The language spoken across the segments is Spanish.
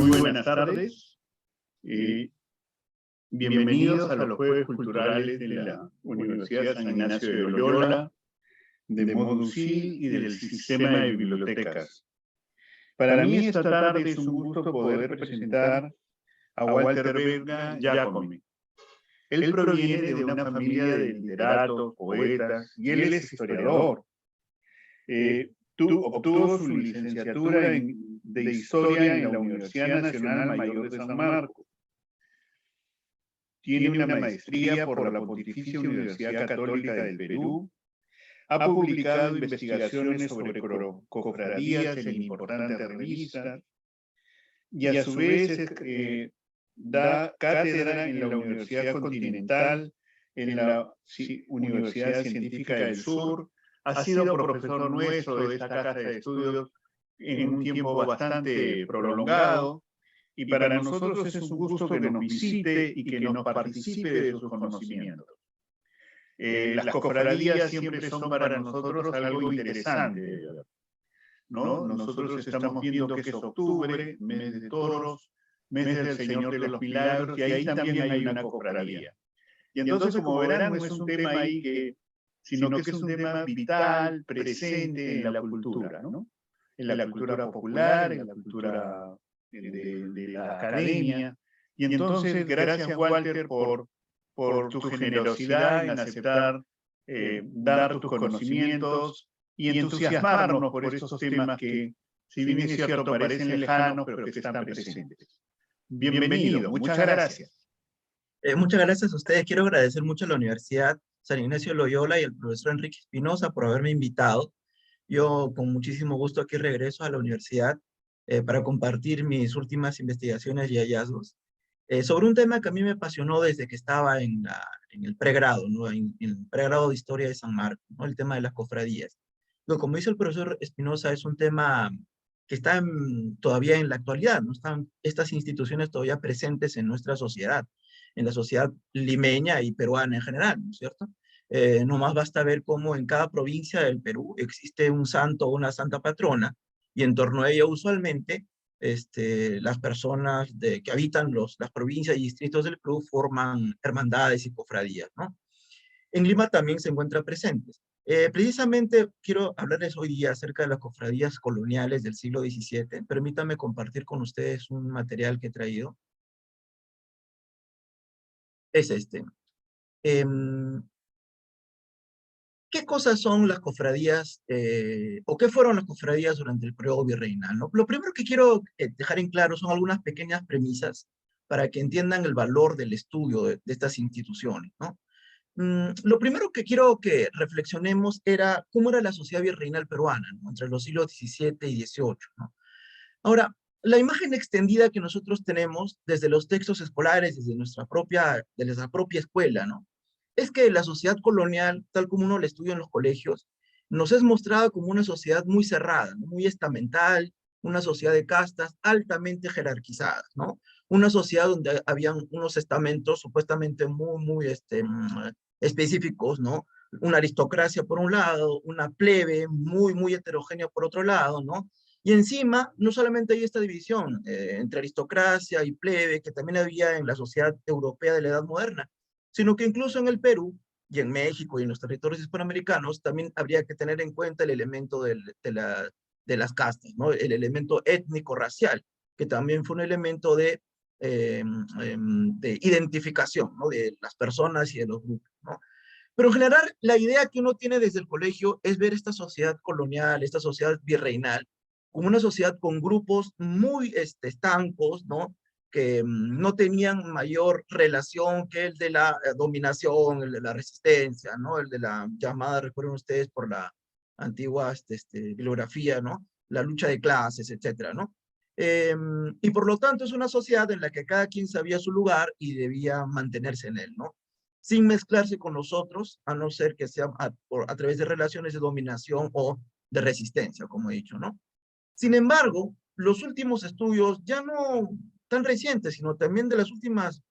Muy buenas tardes. Bienvenidos a los Jueves Culturales de la Universidad San Ignacio de Loyola, de Moducí y del Sistema de Bibliotecas. Para mí esta tarde es un gusto poder presentar a Walter Berga Giacomi. Él proviene de una familia de literatos, poetas, y él es historiador. Obtuvo su licenciatura de Historia en la Universidad Nacional Mayor de San Marcos. Tiene una maestría por la Pontificia Universidad Católica del Perú. Ha publicado investigaciones sobre cofradías en importantes revistas. Y a su vez da cátedra en la Universidad Continental, en la Universidad Científica del Sur. Ha sido profesor nuestro de esta casa de estudios en un tiempo bastante prolongado, y para nosotros es un gusto que nos visite y que nos participe de sus conocimientos. Las cofradías siempre son para nosotros algo interesante, ¿no? Nosotros estamos viendo que es octubre, mes de toros, mes del Señor de los Milagros, y ahí también hay una cofradía. Y entonces, como verán, no es un tema ahí sino que es un tema vital, presente en la cultura, ¿no? En la cultura popular, en la cultura de la academia. Y entonces, gracias, Walter, por tu generosidad en aceptar dar tus conocimientos y entusiasmarnos por estos temas que, si bien es cierto, parecen lejanos, pero que están presentes. Bienvenido, muchas gracias. Muchas gracias a ustedes. Quiero agradecer mucho a la Universidad San Ignacio de Loyola y al profesor Enrique Espinosa por haberme invitado. Yo con muchísimo gusto aquí regreso a la universidad para compartir mis últimas investigaciones y hallazgos sobre un tema que a mí me apasionó desde que estaba en el pregrado, ¿no? En el pregrado de Historia de San Marcos, ¿no? El tema de las cofradías. Como dice el profesor Espinosa, es un tema que está todavía en la actualidad, ¿no? Están estas instituciones todavía presentes en nuestra sociedad, en la sociedad limeña y peruana en general, ¿no es cierto? No más basta ver cómo en cada provincia del Perú existe un santo o una santa patrona, y en torno a ella usualmente las personas que habitan las provincias y distritos del Perú forman hermandades y cofradías, ¿no? En Lima también se encuentran presentes. Precisamente quiero hablarles hoy día acerca de las cofradías coloniales del siglo XVII. Permítanme compartir con ustedes un material que he traído. Es este. ¿Qué cosas son las cofradías, o qué fueron las cofradías durante el periodo virreinal, ¿no? Lo primero que quiero dejar en claro son algunas pequeñas premisas para que entiendan el valor del estudio de estas instituciones, ¿no? Lo primero que quiero que reflexionemos era cómo era la sociedad virreinal peruana, ¿no? Entre los siglos XVII y XVIII, ¿no? Ahora, la imagen extendida que nosotros tenemos desde los textos escolares, desde nuestra propia escuela, ¿no? Es que la sociedad colonial, tal como uno la estudia en los colegios, nos es mostrada como una sociedad muy cerrada, ¿no? Muy estamental, una sociedad de castas altamente jerarquizadas, ¿no? Una sociedad donde habían unos estamentos supuestamente muy específicos, ¿no? Una aristocracia por un lado, una plebe muy heterogénea por otro lado, ¿no? Y encima, no solamente hay esta división entre aristocracia y plebe, que también había en la sociedad europea de la Edad Moderna, sino que incluso en el Perú y en México y en los territorios hispanoamericanos también habría que tener en cuenta el elemento de las castas, ¿no? El elemento étnico-racial, que también fue un elemento de identificación, ¿no? De las personas y de los grupos, ¿no? Pero en general, la idea que uno tiene desde el colegio es ver esta sociedad colonial, esta sociedad virreinal, como una sociedad con grupos muy estancos, ¿no? Que no tenían mayor relación que el de la dominación, el de la resistencia, ¿no? El de la llamada, recuerden ustedes, por la antigua bibliografía, ¿no? La lucha de clases, etcétera, ¿no? Y por lo tanto es una sociedad en la que cada quien sabía su lugar y debía mantenerse en él, ¿no? Sin mezclarse con los otros, a no ser que sea a través de relaciones de dominación o de resistencia, como he dicho, ¿no? Sin embargo, los últimos estudios, ya no tan recientes, sino también de las últimas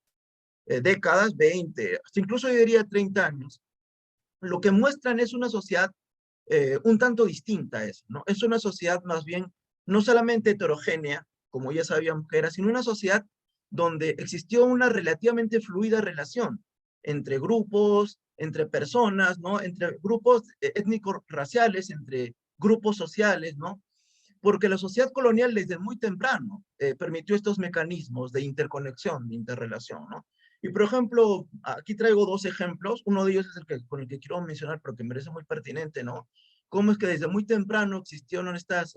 décadas, 20, hasta incluso yo diría 30 años, lo que muestran es una sociedad un tanto distinta a eso, ¿no? Es una sociedad más bien no solamente heterogénea, como ya sabíamos que era, sino una sociedad donde existió una relativamente fluida relación entre grupos, entre personas, ¿no? Entre grupos étnicos raciales, entre grupos sociales, ¿no? Porque la sociedad colonial desde muy temprano permitió estos mecanismos de interconexión, de interrelación, ¿no? Y por ejemplo, aquí traigo dos ejemplos, uno de ellos es el que, con el que quiero mencionar porque me parece muy pertinente, ¿no? Cómo es que desde muy temprano existieron estas,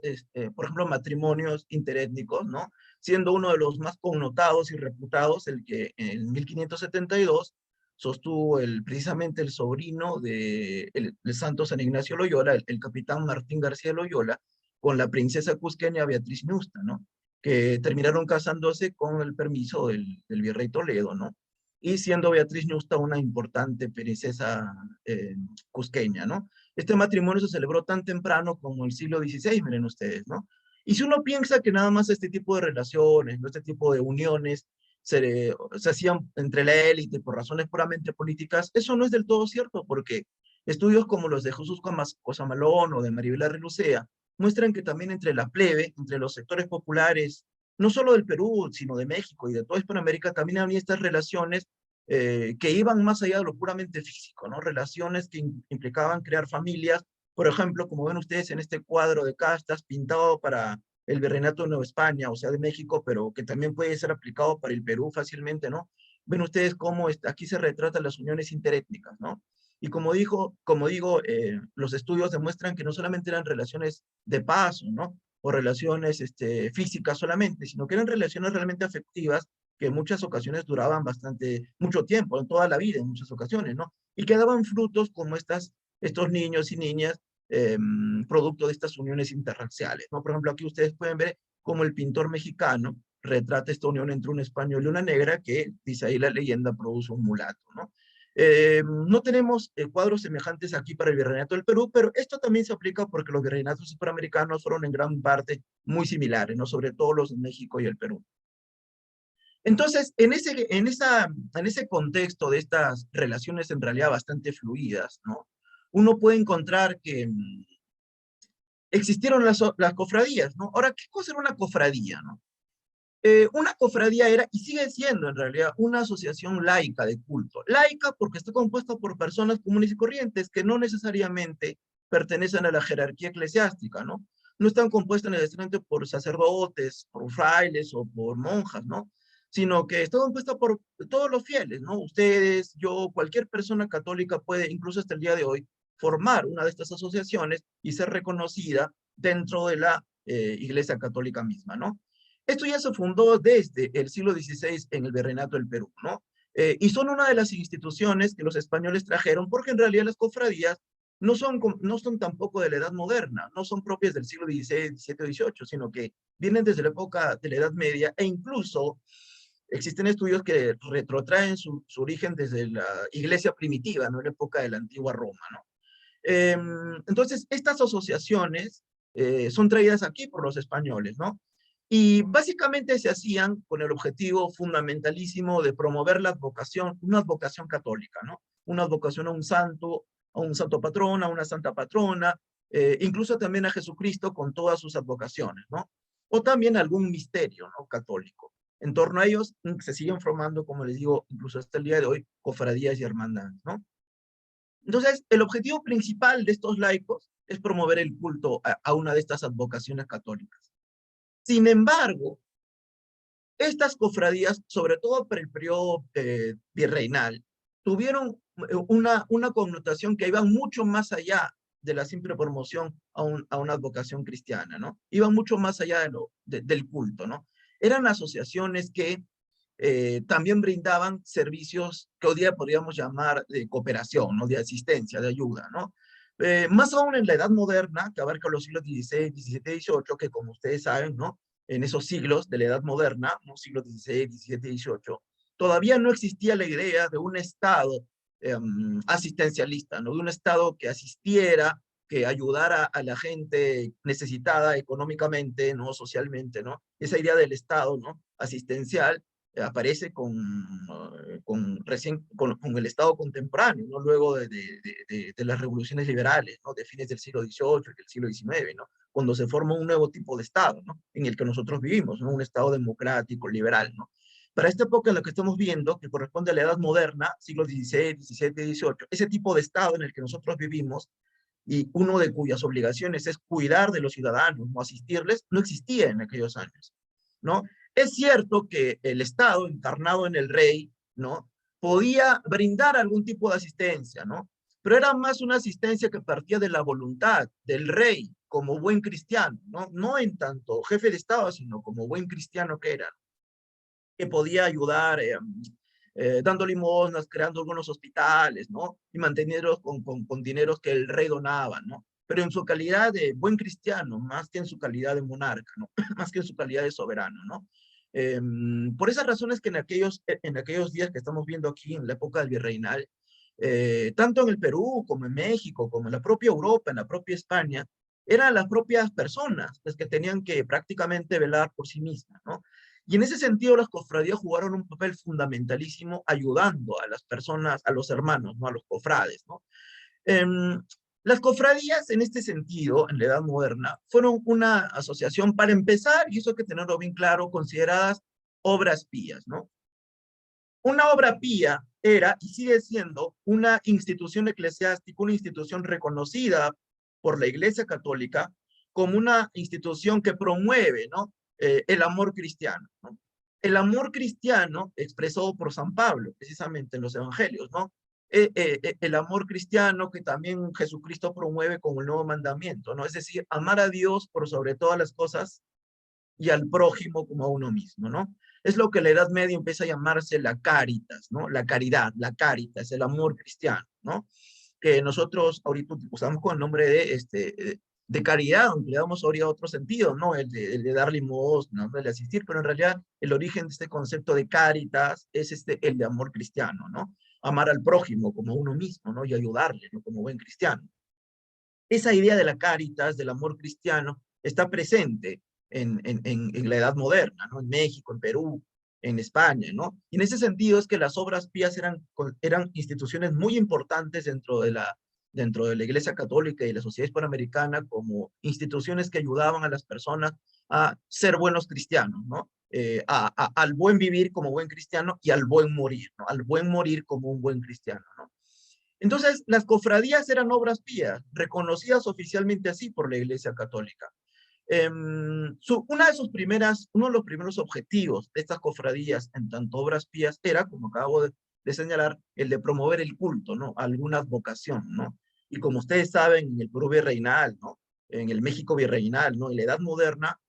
por ejemplo, matrimonios interétnicos, ¿no? Siendo uno de los más connotados y reputados el que en 1572 sostuvo precisamente el sobrino de santo San Ignacio Loyola, el capitán Martín García Loyola, con la princesa cusqueña Beatriz Ñusta, ¿no? Que terminaron casándose con el permiso del virrey Toledo, ¿no? Y siendo Beatriz Ñusta una importante princesa cusqueña, ¿no? Este matrimonio se celebró tan temprano como el siglo XVI, miren ustedes, ¿no? Y si uno piensa que nada más este tipo de relaciones, ¿no? Este tipo de uniones se hacían entre la élite por razones puramente políticas, eso no es del todo cierto, porque estudios como los de Jesús Cosamalón o de Maribel Arrelucea muestran que también entre la plebe, entre los sectores populares, no solo del Perú, sino de México y de toda Hispanoamérica, también había estas relaciones que iban más allá de lo puramente físico, ¿no? Relaciones que implicaban crear familias, por ejemplo, como ven ustedes en este cuadro de castas pintado para el Virreinato de Nueva España, o sea, de México, pero que también puede ser aplicado para el Perú fácilmente, ¿no? Ven ustedes cómo aquí se retratan las uniones interétnicas, ¿no? Y como digo, los estudios demuestran que no solamente eran relaciones de paso, ¿no? O relaciones físicas solamente, sino que eran relaciones realmente afectivas que en muchas ocasiones duraban mucho tiempo, en toda la vida en muchas ocasiones, ¿no? Y que daban frutos como estos niños y niñas producto de estas uniones interraciales, ¿no? Por ejemplo, aquí ustedes pueden ver cómo el pintor mexicano retrata esta unión entre un español y una negra que, dice ahí la leyenda, produce un mulato, ¿no? No tenemos cuadros semejantes aquí para el Virreinato del Perú, pero esto también se aplica porque los virreinatos hispanoamericanos fueron en gran parte muy similares, ¿no? Sobre todo los de México y el Perú. Entonces, en ese contexto de estas relaciones en realidad bastante fluidas, ¿no? Uno puede encontrar que existieron las cofradías, ¿no? Ahora, ¿qué cosa era una cofradía, no? Una cofradía era, y sigue siendo en realidad, una asociación laica de culto. Laica porque está compuesta por personas comunes y corrientes que no necesariamente pertenecen a la jerarquía eclesiástica, ¿no? No están compuestas necesariamente por sacerdotes, por frailes o por monjas, ¿no? Sino que está compuesta por todos los fieles, ¿no? Ustedes, yo, cualquier persona católica puede, incluso hasta el día de hoy, formar una de estas asociaciones y ser reconocida dentro de la Iglesia Católica misma, ¿no? Esto ya se fundó desde el siglo XVI en el Virreinato del Perú, ¿no? Y son una de las instituciones que los españoles trajeron, porque en realidad las cofradías no son tampoco de la Edad Moderna, no son propias del siglo XVI, XVII, XVIII, sino que vienen desde la época de la Edad Media, e incluso existen estudios que retrotraen su origen desde la iglesia primitiva, ¿no? En la época de la antigua Roma, ¿no? Entonces, estas asociaciones son traídas aquí por los españoles, ¿no? Y básicamente se hacían con el objetivo fundamentalísimo de promover una advocación católica, ¿no? Una advocación a un santo patrón, a una santa patrona, incluso también a Jesucristo con todas sus advocaciones, ¿no? O también algún misterio, ¿no? Católico. En torno a ellos se siguen formando, como les digo, incluso hasta el día de hoy, cofradías y hermandades, ¿no? Entonces, el objetivo principal de estos laicos es promover el culto a una de estas advocaciones católicas. Sin embargo, estas cofradías, sobre todo para el periodo virreinal, tuvieron una connotación que iba mucho más allá de la simple promoción a una advocación cristiana, ¿no? Iban mucho más allá del culto, ¿no? Eran asociaciones que también brindaban servicios que hoy día podríamos llamar de cooperación, ¿no? De asistencia, de ayuda, ¿no? Más aún en la Edad Moderna, que abarca los siglos XVI, XVII, XVIII, que como ustedes saben, ¿no? En esos siglos de la Edad Moderna, ¿no? Siglos XVI, XVII, XVIII, todavía no existía la idea de un Estado asistencialista, ¿no? De un Estado que asistiera, que ayudara a la gente necesitada económicamente, ¿no? Socialmente, ¿no? Esa idea del Estado, ¿no? Asistencial aparece con el Estado contemporáneo, ¿no? Luego de las revoluciones liberales, ¿no? De fines del siglo XVIII y del siglo XIX, ¿no? cuando se forma un nuevo tipo de Estado, ¿no? En el que nosotros vivimos, ¿no? Un Estado democrático, liberal, ¿no? Para esta época en la que estamos viendo, que corresponde a la Edad Moderna, siglos XVI, XVII, XVIII, ese tipo de Estado en el que nosotros vivimos, y uno de cuyas obligaciones es cuidar de los ciudadanos, no asistirles, no existía en aquellos años, ¿no? Es cierto que el Estado, encarnado en el rey, ¿no? Podía brindar algún tipo de asistencia, ¿no? Pero era más una asistencia que partía de la voluntad del rey como buen cristiano, ¿no? No en tanto jefe de Estado, sino como buen cristiano que era, que podía ayudar dando limosnas, creando algunos hospitales, ¿no? Y manteniéndolos con dineros que el rey donaba, ¿no? Pero en su calidad de buen cristiano, más que en su calidad de monarca, ¿no? Más que en su calidad de soberano, ¿no? Por esas razones que en aquellos días que estamos viendo aquí, en la época del virreinal, tanto en el Perú como en México, como en la propia Europa, en la propia España, eran las propias personas las que tenían que prácticamente velar por sí mismas, ¿no? Y en ese sentido las cofradías jugaron un papel fundamentalísimo ayudando a las personas, a los hermanos, ¿no? A los cofrades, ¿no? Las cofradías en este sentido, en la Edad Moderna, fueron una asociación, para empezar, y eso hay que tenerlo bien claro, consideradas obras pías, ¿no? Una obra pía era y sigue siendo una institución eclesiástica, una institución reconocida por la Iglesia Católica como una institución que promueve, ¿no? El amor cristiano, ¿no? El amor cristiano expresado por San Pablo, precisamente en los evangelios, ¿no? El amor cristiano que también Jesucristo promueve como el nuevo mandamiento, ¿no? Es decir, amar a Dios por sobre todas las cosas y al prójimo como a uno mismo, ¿no? Es lo que en la Edad Media empieza a llamarse la caritas, ¿no? La caridad, la caritas, el amor cristiano, ¿no? Que nosotros ahorita usamos con el nombre de caridad, aunque le damos ahorita otro sentido, ¿no? El de dar limosna, ¿no? El de asistir, pero en realidad el origen de este concepto de caritas es el de amor cristiano, ¿no? Amar al prójimo como a uno mismo, ¿no? Y ayudarle, ¿no? Como buen cristiano. Esa idea de la caritas, del amor cristiano, está presente en la Edad Moderna, ¿no? En México, en Perú, en España, ¿no? Y en ese sentido es que las obras pías eran instituciones muy importantes dentro de la Iglesia Católica y la Sociedad Hispanoamericana como instituciones que ayudaban a las personas a ser buenos cristianos, ¿no? Al buen vivir como buen cristiano y al buen morir, ¿no? Al buen morir como un buen cristiano, ¿no? Entonces, las cofradías eran obras pías, reconocidas oficialmente así por la Iglesia Católica. Uno de los primeros objetivos de estas cofradías, en tanto obras pías, era, como acabo de señalar, el de promover el culto, ¿no? Alguna vocación, ¿no? Y como ustedes saben, en el Perú virreinal, ¿no? En el México virreinal, ¿no? En la Edad Moderna,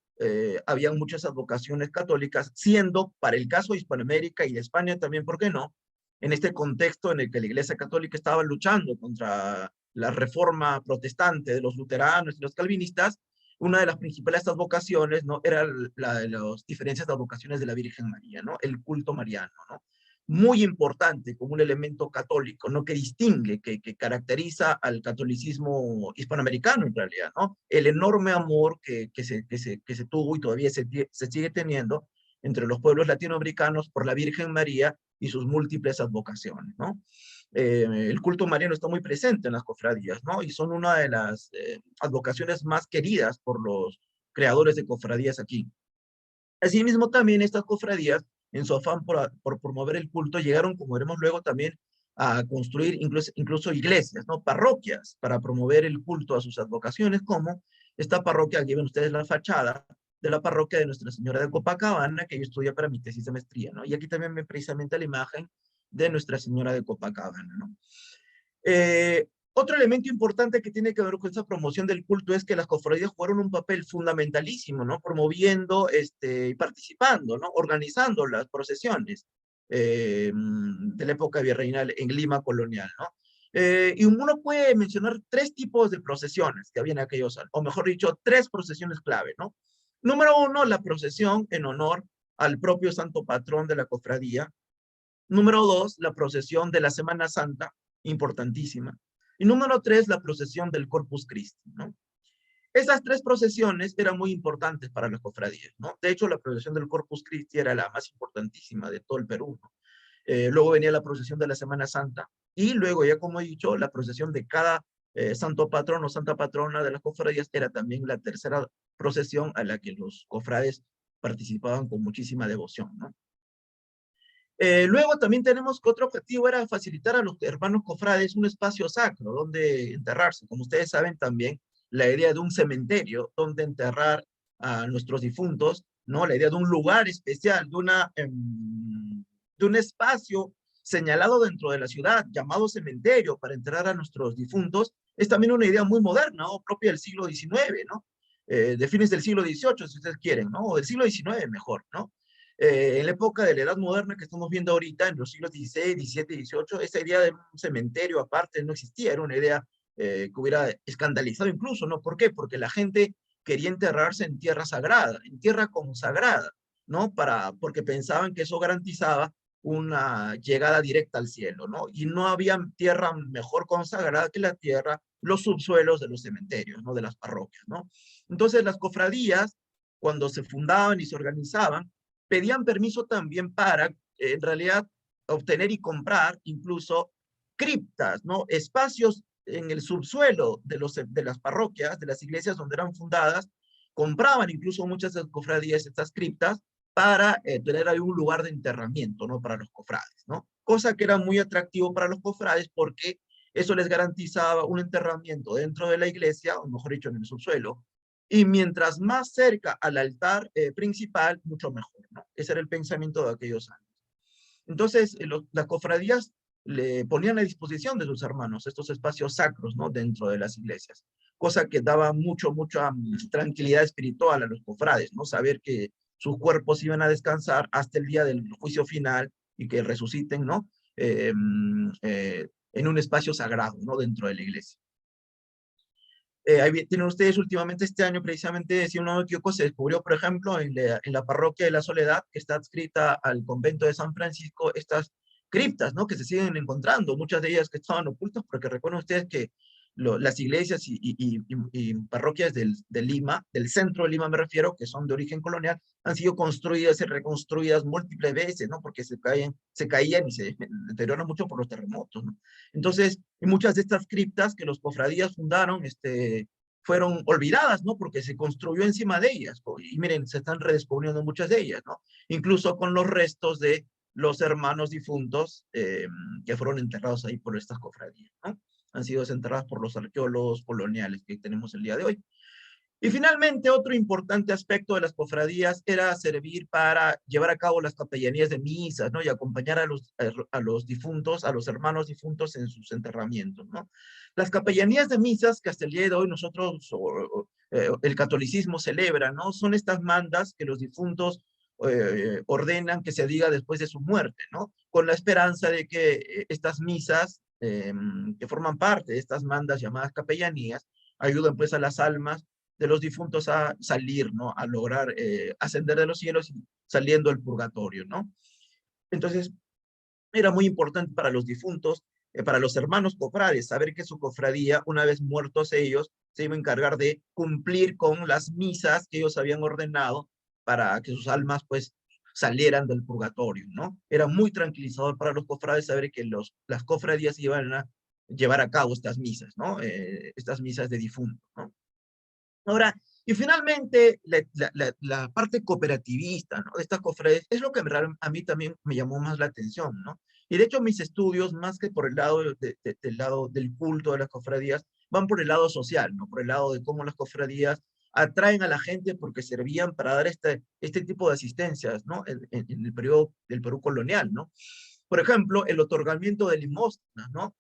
había muchas advocaciones católicas, siendo, para el caso de Hispanoamérica y de España también, ¿por qué no? En este contexto en el que la Iglesia Católica estaba luchando contra la reforma protestante de los luteranos y los calvinistas, una de las principales advocaciones, ¿no? Era la de las diferencias de advocaciones de la Virgen María, ¿no? El culto mariano, ¿no? Muy importante como un elemento católico, ¿no? Que distingue, que caracteriza al catolicismo hispanoamericano en realidad, ¿no? El enorme amor que se tuvo y todavía se sigue teniendo entre los pueblos latinoamericanos por la Virgen María y sus múltiples advocaciones, ¿no? El culto mariano está muy presente en las cofradías, ¿no? Y son una de las advocaciones más queridas por los creadores de cofradías aquí. Asimismo, también estas cofradías, en su afán por promover el culto, llegaron, como veremos luego, también a construir incluso iglesias, ¿no? Parroquias, para promover el culto a sus advocaciones, como esta parroquia, aquí ven ustedes la fachada, de la parroquia de Nuestra Señora de Copacabana, que yo estudié para mi tesis de maestría, ¿no? Y aquí también ven precisamente la imagen de Nuestra Señora de Copacabana, ¿no? Otro elemento importante que tiene que ver con esta promoción del culto es que las cofradías jugaron un papel fundamentalísimo, ¿no? Promoviendo y participando, ¿no? Organizando las procesiones de la época virreinal en Lima colonial, ¿no? Y uno puede mencionar tres tipos de procesiones que había en aquellos años, o mejor dicho, tres procesiones clave, ¿no? Número uno, la procesión en honor al propio santo patrón de la cofradía. Número dos, la procesión de la Semana Santa, importantísima. Y número tres, la procesión del Corpus Christi, ¿no? Esas tres procesiones eran muy importantes para las cofradías, ¿no? De hecho, la procesión del Corpus Christi era la más importantísima de todo el Perú, ¿no? Luego venía la procesión de la Semana Santa y luego, ya como he dicho, la procesión de cada santo patrón o santa patrona de las cofradías, era también la tercera procesión a la que los cofrades participaban con muchísima devoción, ¿no? Luego también tenemos que otro objetivo era facilitar a los hermanos cofrades un espacio sacro donde enterrarse. Como ustedes saben también, la idea de un cementerio donde enterrar a nuestros difuntos, ¿no? La idea de un lugar especial, de un espacio señalado dentro de la ciudad llamado cementerio para enterrar a nuestros difuntos, es también una idea muy moderna, ¿no? Propia del siglo XIX, ¿no? De fines del siglo XVIII, si ustedes quieren, ¿no? O del siglo XIX mejor, ¿no? En la época de la Edad Moderna que estamos viendo ahorita, en los siglos XVI, XVII, XVIII, esa idea de un cementerio aparte no existía, era una idea que hubiera escandalizado incluso, ¿no? ¿Por qué? Porque la gente quería enterrarse en tierra sagrada, en tierra consagrada, ¿no? Porque pensaban que eso garantizaba una llegada directa al cielo, ¿no? Y no había tierra mejor consagrada que la tierra, los subsuelos de los cementerios, ¿no? De las parroquias, ¿no? Entonces las cofradías, cuando se fundaban y se organizaban, pedían permiso también para, en realidad, obtener y comprar incluso criptas, ¿no? Espacios en el subsuelo de las parroquias, de las iglesias donde eran fundadas, compraban incluso muchas de las cofradías estas criptas para tener ahí un lugar de enterramiento, ¿no? Para los cofrades, ¿no? Cosa que era muy atractivo para los cofrades porque eso les garantizaba un enterramiento dentro de la iglesia, o mejor dicho, en el subsuelo, y mientras más cerca al altar principal, mucho mejor, ¿no? Ese era el pensamiento de aquellos años. Entonces, las cofradías le ponían a disposición de sus hermanos estos espacios sacros, ¿no? Dentro de las iglesias, cosa que daba mucha tranquilidad espiritual a los cofrades, ¿no? Saber que sus cuerpos iban a descansar hasta el día del juicio final y que resuciten, ¿no? En un espacio sagrado, ¿no? Dentro de la iglesia. Ahí tienen ustedes últimamente este año, precisamente, si no me equivoco, se descubrió, por ejemplo, en la parroquia de la Soledad, que está adscrita al convento de San Francisco, estas criptas, ¿no? Que se siguen encontrando, muchas de ellas que estaban ocultas, porque recuerden ustedes que las iglesias y parroquias de Lima, del centro de Lima me refiero, que son de origen colonial, han sido construidas y reconstruidas múltiples veces, ¿no? Porque se caían y se deterioran mucho por los terremotos, ¿no? Entonces, muchas de estas criptas que los cofradías fundaron, fueron olvidadas, ¿no? Porque se construyó encima de ellas. Y miren, se están redescubriendo muchas de ellas, ¿no? Incluso con los restos de los hermanos difuntos que fueron enterrados ahí por estas cofradías, ¿no? Han sido desenterradas por los arqueólogos coloniales que tenemos el día de hoy. Y finalmente, otro importante aspecto de las cofradías era servir para llevar a cabo las capellanías de misas, ¿no? Y acompañar a los difuntos, a los hermanos difuntos en sus enterramientos, ¿no? Las capellanías de misas que hasta el día de hoy nosotros, el catolicismo celebra, ¿no? Son estas mandas que los difuntos ordenan que se diga después de su muerte, ¿no? Con la esperanza de que estas misas, que forman parte de estas mandas llamadas capellanías, ayuden pues a las almas de los difuntos a salir, ¿no? A lograr ascender de los cielos y saliendo del purgatorio, ¿no? Entonces, era muy importante para los difuntos, para los hermanos cofrades, saber que su cofradía, una vez muertos ellos, se iba a encargar de cumplir con las misas que ellos habían ordenado para que sus almas, pues, salieran del purgatorio, ¿no? Era muy tranquilizador para los cofrades saber que las cofradías iban a llevar a cabo estas misas, ¿no? Estas misas de difuntos, ¿no? Ahora, y finalmente, la parte cooperativista, ¿no? De estas cofradías es lo que a mí también me llamó más la atención, ¿no? Y de hecho mis estudios, más que por el lado del lado del culto de las cofradías, van por el lado social, ¿no? Por el lado de cómo las cofradías atraen a la gente porque servían para dar este tipo de asistencias, ¿no? En el periodo del Perú colonial, ¿no? Por ejemplo, el otorgamiento de limosnas, ¿no?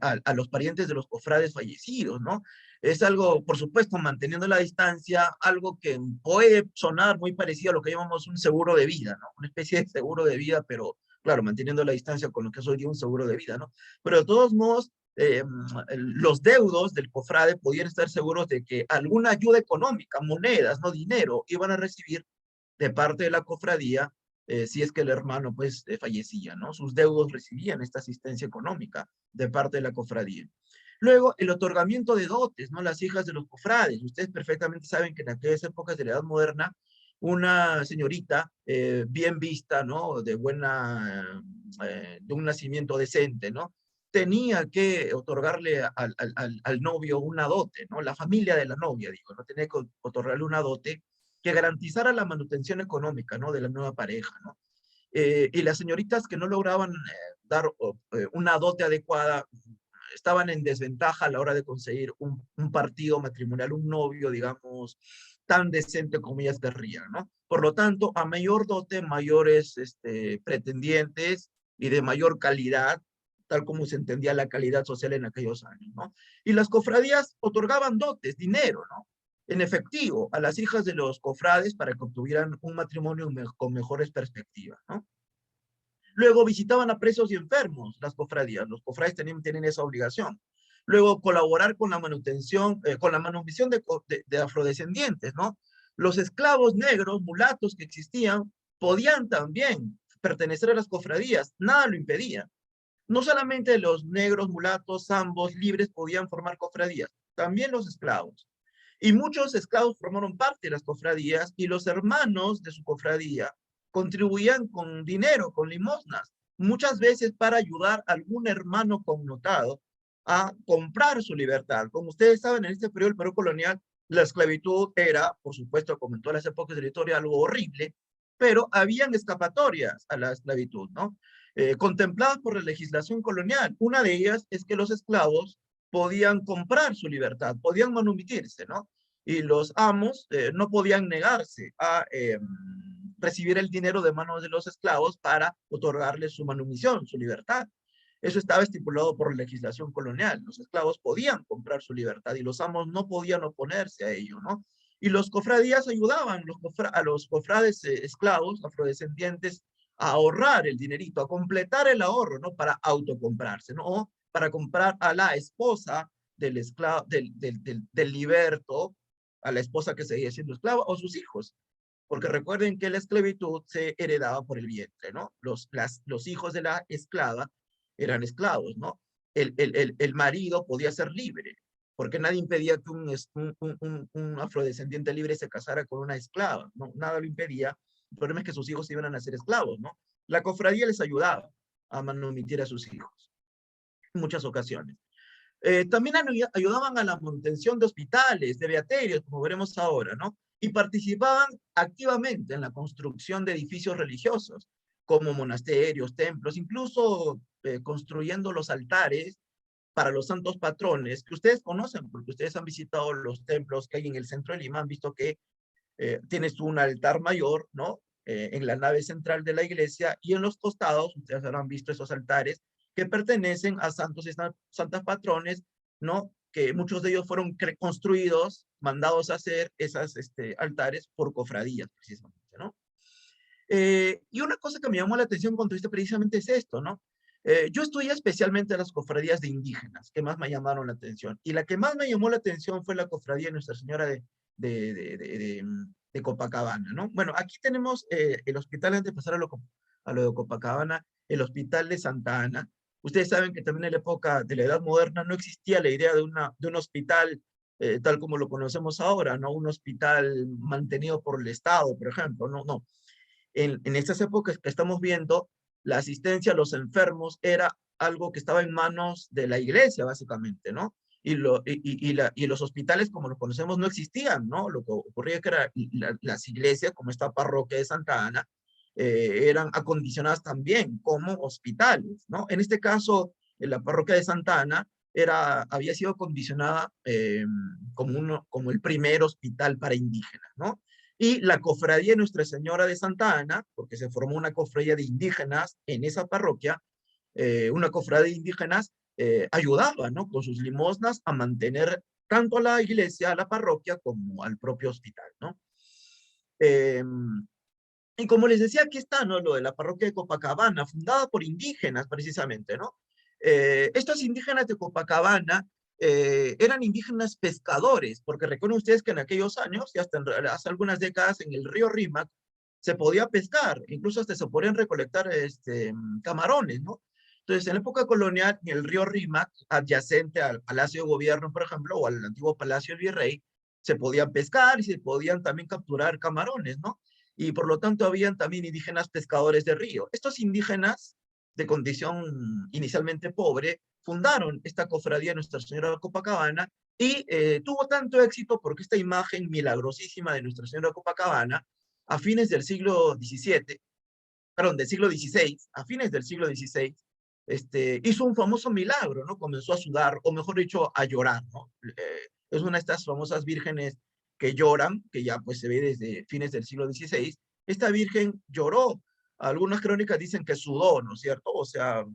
A los parientes de los cofrades fallecidos, ¿no? Es algo, por supuesto, manteniendo la distancia, algo que puede sonar muy parecido a lo que llamamos un seguro de vida, ¿no? Una especie de seguro de vida, pero claro, manteniendo la distancia con lo que es hoy día un seguro de vida, ¿no? Pero de todos modos, los deudos del cofrade podían estar seguros de que alguna ayuda económica, monedas, no dinero, iban a recibir de parte de la cofradía si es que el hermano pues fallecía, ¿no? Sus deudos recibían esta asistencia económica de parte de la cofradía. Luego, el otorgamiento de dotes, ¿no? Las hijas de los cofrades. Ustedes perfectamente saben que en aquellas épocas de la Edad Moderna, una señorita bien vista, ¿no? De un nacimiento decente, ¿no? tenía que otorgarle al novio una dote, ¿no? La familia de la novia, digo, ¿no? Tenía que otorgarle una dote que garantizara la manutención económica, ¿no? De la nueva pareja, ¿no? Y las señoritas que no lograban dar una dote adecuada estaban en desventaja a la hora de conseguir un partido matrimonial, un novio, digamos, tan decente como ellas querrían, ¿no? Por lo tanto, a mayor dote, mayores pretendientes y de mayor calidad, tal como se entendía la calidad social en aquellos años, ¿no? Y las cofradías otorgaban dotes, dinero, ¿no? En efectivo, a las hijas de los cofrades para que obtuvieran un matrimonio con mejores perspectivas, ¿no? Luego visitaban a presos y enfermos, las cofradías. Los cofrades tienen esa obligación. Luego colaborar con la manutención, con la manutención de afrodescendientes, ¿no? Los esclavos negros, mulatos que existían, podían también pertenecer a las cofradías. Nada lo impedía. No solamente los negros, mulatos, zambos, libres podían formar cofradías, también los esclavos. Y muchos esclavos formaron parte de las cofradías y los hermanos de su cofradía contribuían con dinero, con limosnas, muchas veces para ayudar a algún hermano connotado a comprar su libertad. Como ustedes saben, en este periodo del Perú colonial, la esclavitud era, por supuesto, como en todas las épocas de la historia, algo horrible, pero habían escapatorias a la esclavitud, ¿no? Contempladas por la legislación colonial. Una de ellas es que los esclavos podían comprar su libertad, podían manumitirse, ¿no? Y los amos no podían negarse a recibir el dinero de manos de los esclavos para otorgarles su manumisión, su libertad. Eso estaba estipulado por la legislación colonial. Los esclavos podían comprar su libertad y los amos no podían oponerse a ello, ¿no? Y los cofradías ayudaban a los cofrades esclavos, afrodescendientes, a ahorrar el dinerito, a completar el ahorro, ¿no? Para autocomprarse, ¿no? O para comprar a la esposa del esclavo, del liberto, a la esposa que seguía siendo esclava, o sus hijos. Porque recuerden que la esclavitud se heredaba por el vientre, ¿no? Los hijos de la esclava eran esclavos, ¿no? El marido podía ser libre, porque nadie impedía que un afrodescendiente libre se casara con una esclava, ¿no? Nada lo impedía. El problema es que sus hijos iban a nacer esclavos, ¿no? La cofradía les ayudaba a manumitir a sus hijos en muchas ocasiones. También ayudaban a la manutención de hospitales, de beaterios, como veremos ahora, ¿no? Y participaban activamente en la construcción de edificios religiosos, como monasterios, templos, incluso construyendo los altares para los santos patrones, que ustedes conocen, porque ustedes han visitado los templos que hay en el centro de Lima, han visto que tienes un altar mayor, ¿no? En la nave central de la iglesia, y en los costados, ustedes habrán visto esos altares, que pertenecen a santos y santas patrones, ¿no? Que muchos de ellos fueron construidos, mandados a hacer esos altares por cofradías, precisamente, ¿no? Y una cosa que me llamó la atención cuando esto precisamente es esto, ¿no? Yo estudié especialmente las cofradías de indígenas, que más me llamaron la atención. Y la que más me llamó la atención fue la cofradía de Nuestra Señora de Copacabana, ¿no? Bueno, aquí tenemos el hospital, antes de pasar a lo de Copacabana, el hospital de Santa Ana. Ustedes saben que también en la época de la Edad Moderna no existía la idea de un hospital tal como lo conocemos ahora, ¿no? Un hospital mantenido por el Estado, por ejemplo, no, no. En estas épocas que estamos viendo, la asistencia a los enfermos era algo que estaba en manos de la iglesia, básicamente, ¿no? Y los hospitales, como los conocemos, no existían, ¿no? Lo que ocurría que las iglesias, como esta parroquia de Santa Ana, eran acondicionadas también como hospitales, ¿no? En este caso, en la parroquia de Santa Ana había sido acondicionada como el primer hospital para indígenas, ¿no? Y la cofradía de Nuestra Señora de Santa Ana, porque se formó una cofradía de indígenas en esa parroquia, una cofradía de indígenas ayudaba, ¿no? Con sus limosnas a mantener tanto a la iglesia, a la parroquia, como al propio hospital, ¿no? Y como les decía, aquí está, ¿no? Lo de la parroquia de Copacabana, fundada por indígenas, precisamente, ¿no? Estos indígenas de Copacabana eran indígenas pescadores, porque recuerden ustedes que en aquellos años, y hasta hace algunas décadas, en el río Rímac, se podía pescar, incluso hasta se podían recolectar camarones, ¿no? Entonces, en la época colonial, en el río Rímac, adyacente al Palacio de Gobierno, por ejemplo, o al antiguo Palacio del Virrey, se podían pescar y se podían también capturar camarones, ¿no? Y por lo tanto habían también indígenas pescadores de río. Estos indígenas de condición inicialmente pobre, fundaron esta cofradía de Nuestra Señora de Copacabana y tuvo tanto éxito porque esta imagen milagrosísima de Nuestra Señora de Copacabana, a fines del siglo XVII, perdón, del siglo XVI, a fines del siglo XVI, hizo un famoso milagro, ¿no? Comenzó a sudar, o mejor dicho, a llorar, ¿no? Es una de estas famosas vírgenes que lloran, que ya pues se ve desde fines del siglo XVI. Esta virgen lloró. Algunas crónicas dicen que sudó, ¿no es cierto? O sea,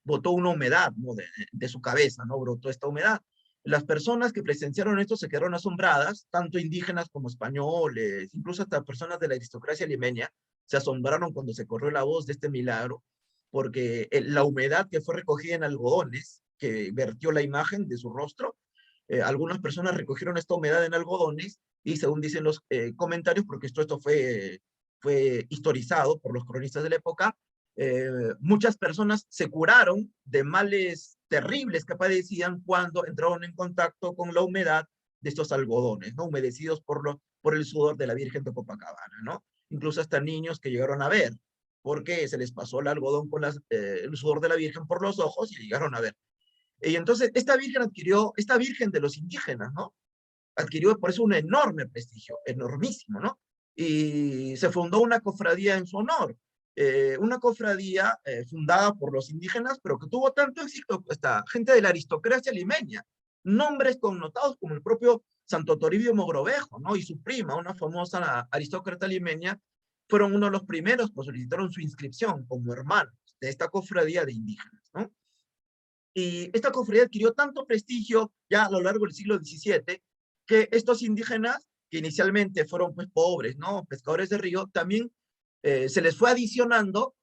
botó una humedad, ¿no? De su cabeza, ¿no? Brotó esta humedad. Las personas que presenciaron esto se quedaron asombradas, tanto indígenas como españoles, incluso hasta personas de la aristocracia limeña, se asombraron cuando se corrió la voz de este milagro, porque la humedad que fue recogida en algodones, que vertió la imagen de su rostro, algunas personas recogieron esta humedad en algodones y según dicen los comentarios, porque esto fue historizado por los cronistas de la época, muchas personas se curaron de males terribles que padecían cuando entraron en contacto con la humedad de estos algodones, ¿no? Humedecidos por el sudor de la Virgen de Copacabana, ¿no? Incluso hasta niños que llegaron a ver, porque se les pasó el algodón con el sudor de la Virgen por los ojos y llegaron a ver. Y entonces esta Virgen de los indígenas, ¿no? Adquirió por eso un enorme prestigio, enormísimo, ¿no? Y se fundó una cofradía en su honor, una cofradía fundada por los indígenas, pero que tuvo tanto éxito, esta gente de la aristocracia limeña, nombres connotados como el propio Santo Toribio Mogrovejo, ¿no? Y su prima, una famosa aristócrata limeña, fueron uno de los primeros que solicitaron su inscripción como hermanos de esta cofradía de indígenas, ¿no? Y esta cofradía adquirió tanto prestigio ya a lo largo del siglo XVII que estos indígenas, que inicialmente fueron pues pobres, ¿no? Pescadores de río, también se les fue adicionando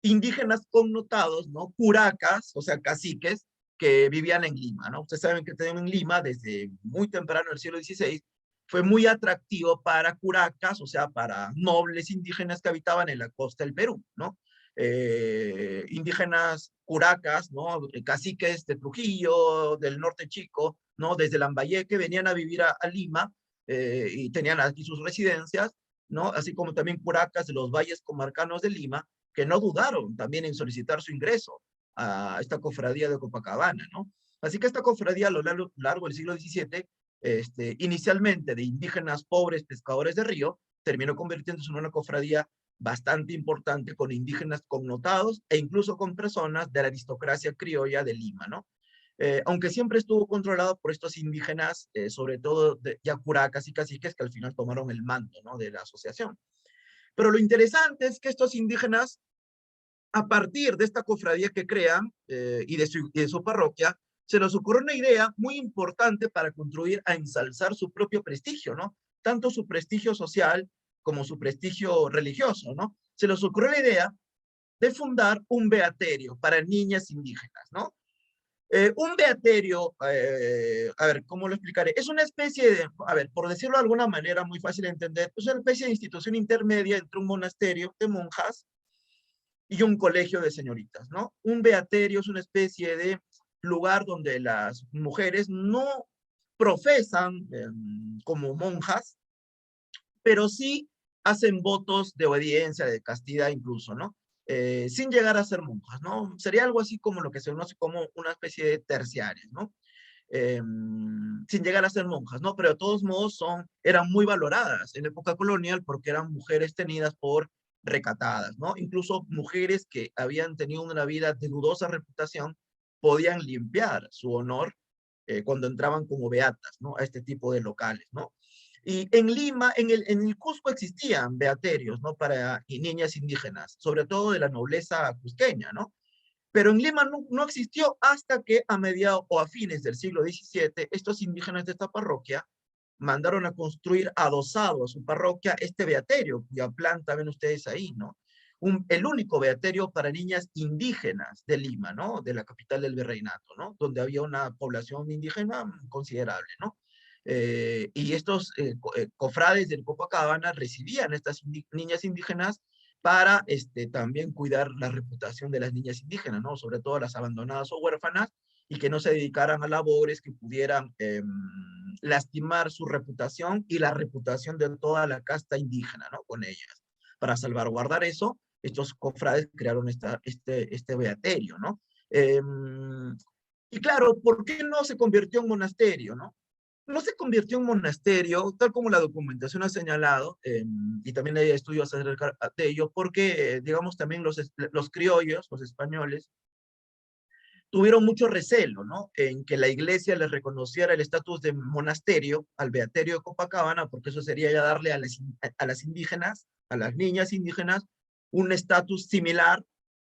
indígenas connotados, ¿no? Curacas, o sea, caciques, que vivían en Lima, ¿no? Ustedes saben que tenemos en Lima, desde muy temprano del siglo XVI, fue muy atractivo para curacas, o sea, para nobles indígenas que habitaban en la costa del Perú, ¿no? Indígenas curacas, ¿no? Caciques de Trujillo, del norte chico, ¿no? Desde Lambayeque venían a vivir a Lima y tenían aquí sus residencias, ¿no? Así como también curacas de los valles comarcanos de Lima, que no dudaron también en solicitar su ingreso a esta cofradía de Copacabana, ¿no? Así que esta cofradía a lo largo del siglo XVII, inicialmente de indígenas pobres pescadores de río, terminó convirtiéndose en una cofradía bastante importante con indígenas connotados e incluso con personas de la aristocracia criolla de Lima, ¿no? Aunque siempre estuvo controlado por estos indígenas, sobre todo de yacuracas y caciques que al final tomaron el mando, ¿no? De la asociación. Pero lo interesante es que estos indígenas, a partir de esta cofradía que crean y de su parroquia, se les ocurrió una idea muy importante para contribuir a ensalzar su propio prestigio, ¿no? Tanto su prestigio social como su prestigio religioso, ¿no? Se les ocurrió la idea de fundar un beaterio para niñas indígenas, ¿no? Un beaterio, a ver, ¿cómo lo explicaré? Es una especie de, a ver, por decirlo de alguna manera muy fácil de entender, es una especie de institución intermedia entre un monasterio de monjas y un colegio de señoritas, ¿no? Un beaterio es una especie de lugar donde las mujeres no profesan como monjas, pero sí hacen votos de obediencia, de castidad incluso, ¿no? Sin llegar a ser monjas, ¿no? Sería algo así como lo que se conoce como una especie de terciarias, ¿no? Sin llegar a ser monjas, ¿no? Pero de todos modos eran muy valoradas en la época colonial porque eran mujeres tenidas por recatadas, ¿no? Incluso mujeres que habían tenido una vida de dudosa reputación podían limpiar su honor cuando entraban como beatas, ¿no? A este tipo de locales, ¿no? Y en Lima, en el Cusco existían beaterios, ¿no? Para niñas indígenas, sobre todo de la nobleza cusqueña, ¿no? Pero en Lima no existió hasta que a mediados o a fines del siglo XVII, estos indígenas de esta parroquia mandaron a construir adosado a su parroquia este beaterio, cuya planta ven ustedes ahí, ¿no? El único beaterio para niñas indígenas de Lima, ¿no? De la capital del virreinato, ¿no? Donde había una población indígena considerable, ¿no? Y estos cofrades del Copacabana recibían a estas niñas indígenas para también cuidar la reputación de las niñas indígenas, ¿no? Sobre todo las abandonadas o huérfanas, y que no se dedicaran a labores que pudieran lastimar su reputación y la reputación de toda la casta indígena, ¿no? Con ellas. Para salvaguardar eso, estos cofrades crearon este beaterio, ¿no? Y claro, ¿por qué no se convirtió en monasterio, no? No se convirtió en monasterio, tal como la documentación ha señalado, y también hay estudios acerca de ello, porque, digamos, también los criollos, los españoles, tuvieron mucho recelo, ¿no? En que la iglesia les reconociera el estatus de monasterio al Beaterio de Copacabana, porque eso sería ya darle a las indígenas, a las niñas indígenas, un estatus similar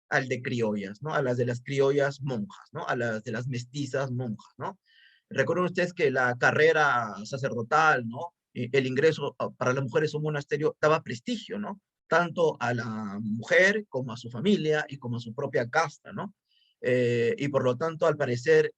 al de criollas, ¿no? A las de las criollas monjas, ¿no? A las de las mestizas monjas, ¿no? Recuerden ustedes que la carrera sacerdotal, ¿no? El ingreso para las mujeres a un monasterio daba prestigio, ¿no? Tanto a la mujer como a su familia y como a su propia casta, ¿no? Y por lo tanto, al parecer,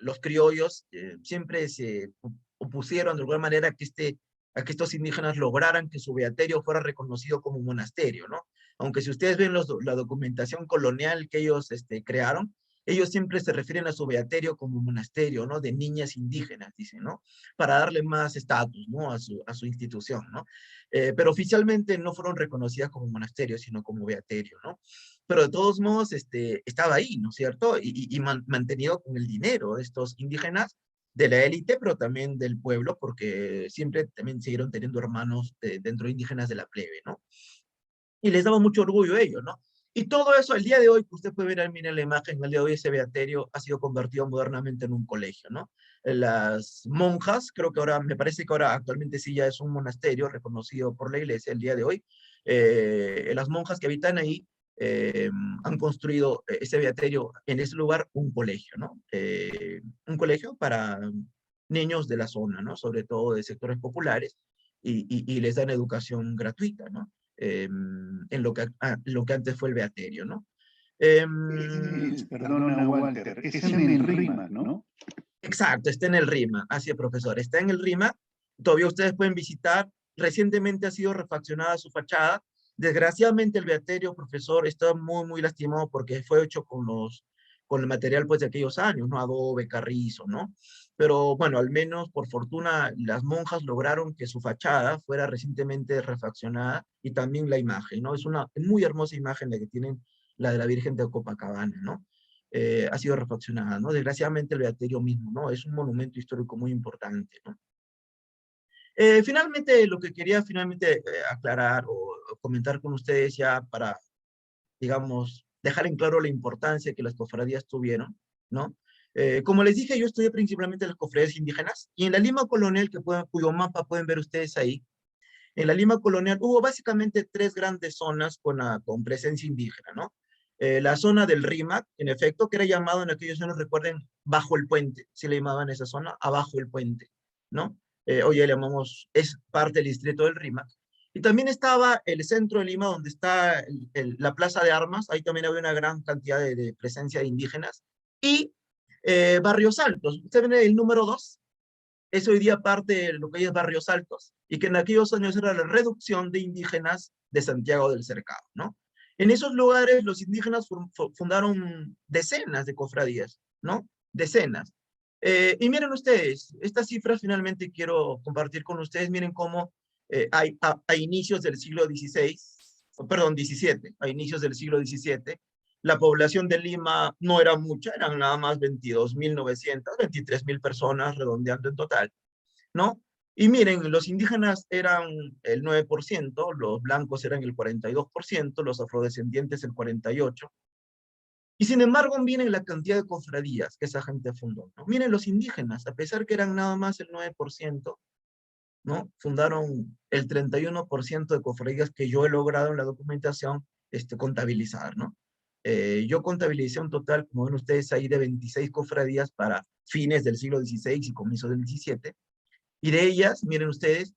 los criollos siempre se opusieron de alguna manera a que estos indígenas lograran que su beaterio fuera reconocido como un monasterio, ¿no? Aunque si ustedes ven la documentación colonial que ellos crearon, ellos siempre se refieren a su beaterio como monasterio, ¿no? De niñas indígenas, dicen, ¿no? Para darle más estatus, ¿no? A su institución, ¿no? Pero oficialmente no fueron reconocidas como monasterio, sino como beaterio, ¿no? Pero de todos modos, estaba ahí, ¿no es cierto? Y mantenido con el dinero de estos indígenas, de la élite, pero también del pueblo, porque siempre también siguieron teniendo hermanos dentro de indígenas de la plebe, ¿no? Y les daba mucho orgullo a ellos, ¿no? Y todo eso, el día de hoy, que usted puede ver, mire la imagen, el día de hoy ese beaterio ha sido convertido modernamente en un colegio, ¿no? Las monjas, creo que ahora, me parece que ahora actualmente sí ya es un monasterio reconocido por la iglesia el día de hoy. Las monjas que habitan ahí han construido ese beaterio, en ese lugar, un colegio, ¿no? Un colegio para niños de la zona, ¿no? Sobre todo de sectores populares, y les dan educación gratuita, ¿no? Lo que antes fue el beaterio, ¿no? Perdona, Walter, es en el RIMAC, ¿no? Exacto, está en el RIMA, así es, profesor, está en el RIMA, todavía ustedes pueden visitar, recientemente ha sido refaccionada su fachada, desgraciadamente el beaterio, profesor, está muy, muy lastimado porque fue hecho con el material pues de aquellos años, ¿no? Adobe, carrizo, ¿no? Pero bueno, al menos por fortuna las monjas lograron que su fachada fuera recientemente refaccionada y también la imagen, ¿no? Es una muy hermosa imagen la que tienen, la de la Virgen de Copacabana, ¿no? Ha sido refaccionada, ¿no? Desgraciadamente el beaterio mismo, ¿no? Es un monumento histórico muy importante, ¿no? Finalmente, lo que quería aclarar o comentar con ustedes ya para, digamos, dejar en claro la importancia que las cofradías tuvieron, ¿no? Como les dije, yo estudié principalmente las cofradías indígenas, y en la Lima colonial, cuyo mapa pueden ver ustedes ahí, en la Lima colonial hubo básicamente tres grandes zonas con presencia indígena, ¿no? La zona del Rímac, en efecto, que era llamado en aquellos años, recuerden, bajo el puente, se le llamaban esa zona, abajo el puente, ¿no? Hoy ya le llamamos, es parte del distrito del Rímac. Y también estaba el centro de Lima, donde está la Plaza de Armas, ahí también había una gran cantidad de presencia de indígenas. Y Barrios Altos, usted ve el número 2, es hoy día parte de lo que hoy es Barrios Altos, y que en aquellos años era la reducción de indígenas de Santiago del Cercado, ¿no? En esos lugares los indígenas fundaron decenas de cofradías, ¿no? Decenas. Y miren ustedes, estas cifras finalmente quiero compartir con ustedes, miren cómo a inicios del siglo XVI, perdón, XVII, a inicios del siglo XVII, la población de Lima no era mucha, eran nada más 22.900, 23.000 personas, redondeando en total, ¿no? Y miren, los indígenas eran el 9%, los blancos eran el 42%, los afrodescendientes el 48%, y sin embargo miren la cantidad de cofradías que esa gente fundó, ¿no? Miren los indígenas, a pesar que eran nada más el 9%, ¿no? Fundaron el 31% de cofradías que yo he logrado en la documentación contabilizar, ¿no? Yo contabilicé un total, como ven ustedes ahí, de 26 cofradías para fines del siglo XVI y comienzos del XVII, y de ellas, miren ustedes,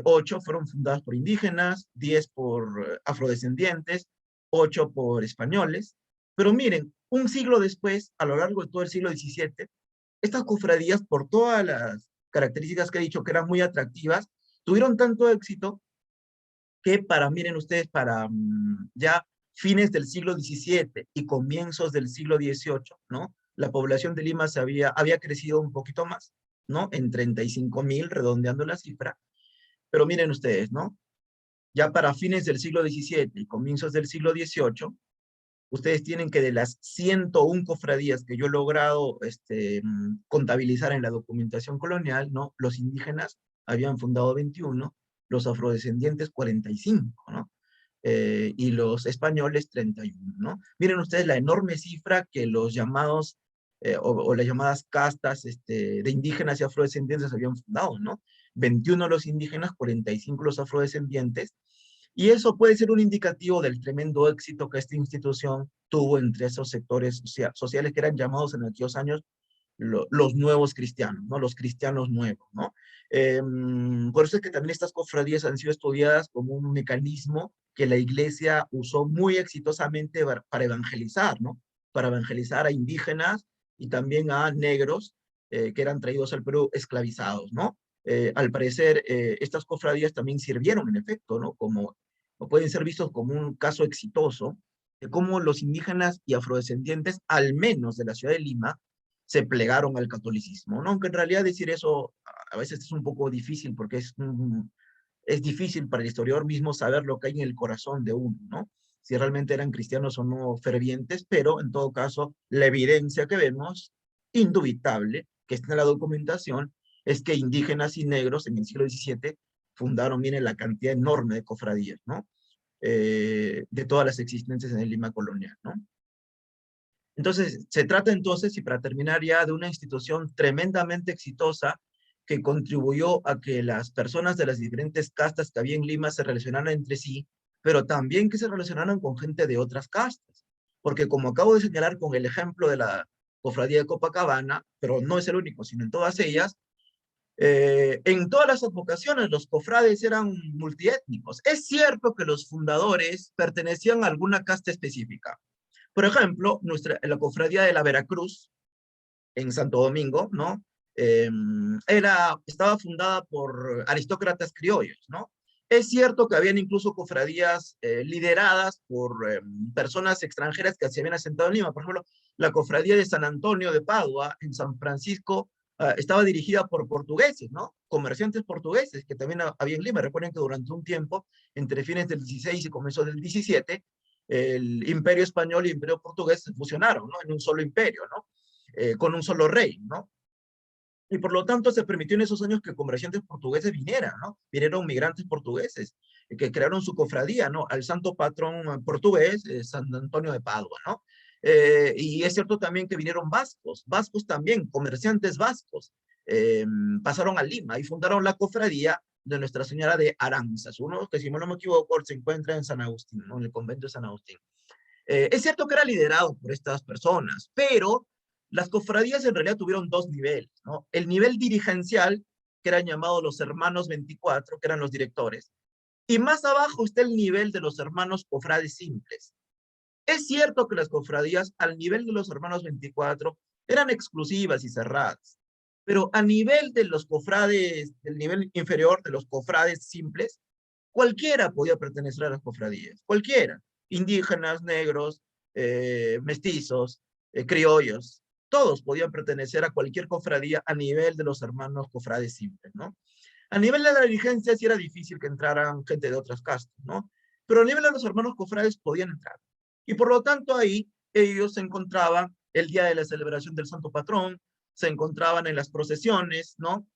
8 fueron fundadas por indígenas, 10 por afrodescendientes, 8 por españoles, pero miren, un siglo después, a lo largo de todo el siglo XVII, estas cofradías, por todas las características que he dicho que eran muy atractivas, tuvieron tanto éxito que miren ustedes, para ya fines del siglo XVII y comienzos del siglo XVIII, ¿no? La población de Lima había crecido un poquito más, ¿no? En 35.000, redondeando la cifra. Pero miren ustedes, ¿no? Ya para fines del siglo XVII y comienzos del siglo XVIII, ustedes tienen que de las 101 cofradías que yo he logrado contabilizar en la documentación colonial, ¿no? Los indígenas habían fundado 21, los afrodescendientes 45, ¿no? Y los españoles 31, ¿no? Miren ustedes la enorme cifra que los llamados, o las llamadas castas de indígenas y afrodescendientes habían fundado, ¿no? 21 los indígenas, 45 los afrodescendientes, y eso puede ser un indicativo del tremendo éxito que esta institución tuvo entre esos sectores sociales que eran llamados en aquellos años los nuevos cristianos, ¿no? Los cristianos nuevos, ¿no? Por eso es que también estas cofradías han sido estudiadas como un mecanismo que la iglesia usó muy exitosamente para evangelizar, ¿no? Para evangelizar a indígenas y también a negros que eran traídos al Perú esclavizados, ¿no? Al parecer, estas cofradías también sirvieron, en efecto, ¿no? Como, o pueden ser vistos como un caso exitoso de cómo los indígenas y afrodescendientes, al menos de la ciudad de Lima, se plegaron al catolicismo, ¿no? Aunque en realidad decir eso a veces es un poco difícil porque es difícil para el historiador mismo saber lo que hay en el corazón de uno, ¿no? Si realmente eran cristianos o no fervientes, pero en todo caso, la evidencia que vemos, indubitable, que está en la documentación, es que indígenas y negros en el siglo XVII fundaron, miren, la cantidad enorme de cofradías, ¿no? De todas las existencias en el Lima colonial, ¿no? Entonces, se trata entonces, y para terminar ya, de una institución tremendamente exitosa que contribuyó a que las personas de las diferentes castas que había en Lima se relacionaran entre sí, pero también que se relacionaran con gente de otras castas. Porque como acabo de señalar con el ejemplo de la cofradía de Copacabana, pero no es el único, sino en todas ellas, en todas las advocaciones los cofrades eran multiétnicos. Es cierto que los fundadores pertenecían a alguna casta específica. Por ejemplo, la cofradía de la Veracruz, en Santo Domingo, ¿no? Estaba fundada por aristócratas criollos, ¿no? Es cierto que habían incluso cofradías lideradas por personas extranjeras que se habían asentado en Lima. Por ejemplo, la cofradía de San Antonio de Padua, en San Francisco, estaba dirigida por portugueses, ¿no? Comerciantes portugueses que también había en Lima. Recuerden que durante un tiempo, entre fines del 16 y comienzos del 17, el imperio español y el imperio portugués se fusionaron, ¿no? En un solo imperio, ¿no? Con un solo rey, ¿no? Y por lo tanto se permitió en esos años que comerciantes portugueses vinieran, ¿no? Vinieron migrantes portugueses que crearon su cofradía, ¿no? Al santo patrón portugués, San Antonio de Padua, ¿no? Y es cierto también que vinieron vascos también, comerciantes vascos, pasaron a Lima y fundaron la cofradía de Nuestra Señora de Aranzas, uno que si no me equivoco se encuentra en San Agustín, ¿no? En el convento de San Agustín. Es cierto que era liderado por estas personas, pero las cofradías en realidad tuvieron dos niveles, ¿no? El nivel dirigencial, que eran llamados los hermanos 24, que eran los directores, y más abajo está el nivel de los hermanos cofrades simples. Es cierto que las cofradías al nivel de los hermanos 24 eran exclusivas y cerradas, pero a nivel de los cofrades, del nivel inferior de los cofrades simples, cualquiera podía pertenecer a las cofradías, cualquiera, indígenas, negros, mestizos, criollos, todos podían pertenecer a cualquier cofradía a nivel de los hermanos cofrades simples, ¿no? A nivel de la dirigencia sí era difícil que entraran gente de otras castas, ¿no? Pero a nivel de los hermanos cofrades podían entrar. Y por lo tanto ahí ellos se encontraban el día de la celebración del Santo Patrón, se encontraban en las procesiones, ¿no?